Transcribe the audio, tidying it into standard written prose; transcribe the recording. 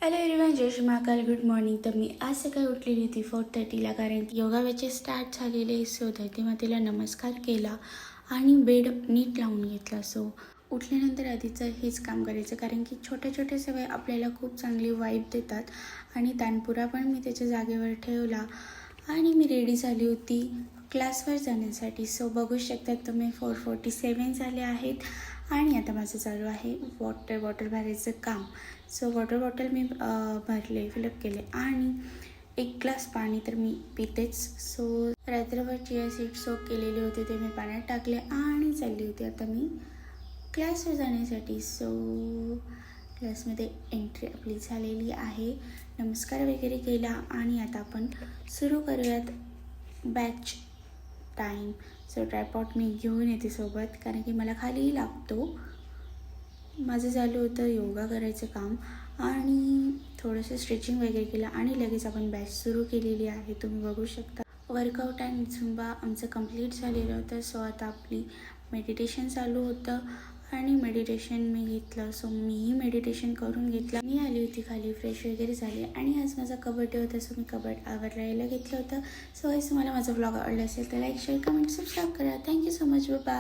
Hello everyone, जय Shri Mahakal. Good morning. तर मी आज सकाळी उठलेली होती 4:30ला, कारण की योगा बॅचेस स्टार्ट झालेले. सो धरतीमातेला नमस्कार केला आणि बेड नीट लावून घेतला. सो उठल्यानंतर आधीचं हेच काम करायचं, कारण की छोट्या छोट्या सवय आपल्याला खूप चांगली वाईब देतात. आणि तानपुरा पण मी त्याच्या जागेवर ठेवला आणि मी रेडी झाली होती क्लासवर जाण्यासाठी. सो बघू शकतात तुम्ही 4:47 झाले आहेत आणि आता माझं चालू आहे वॉटर बॉटल भरायचं काम. सो वॉटर बॉटल मी भरले, फिलअप केले आणि एक ग्लास पाणी तर मी पितेच. सो रात्रभर चिया सीड सोक केलेले होते, ते मी पाण्यात टाकले आणि चालली होती आता मी क्लासवर जाण्यासाठी. सो क्लासमध्ये एंट्री आपली झालेली आहे, नमस्कार वगैरे केला आणि आता आपण सुरू करूयात बॅच टाईम. सो ट्रायपॉड मी घेऊन येते सोबत, कारण की मला खाली लागतो. माझं झालं होतं योगा करायचं काम आणि थोडंसं स्ट्रेचिंग वगैरे केलं आणि लगेच आपण बॅच सुरू केलेली आहे. तुम्ही बघू शकता वर्कआउट अँड झुंबा आमचं कंप्लीट झालेलं होतं. सो आता आपली मेडिटेशन चालू होतं आणि मेडिटेशन मी घेतलं. सो मीही मेडिटेशन करून घेतलं. मी आली होती खाली, फ्रेश वगैरे झाली आणि आज माझा कबड्डी होता. सो मी कबड्डी आवरायला घेतलं होतं. सो तुम्हाला माझा व्लॉग आवडला असेल तर लाईक, शेअर, कमेंट, सबस्क्राईब करा. Thank you so much. बाय.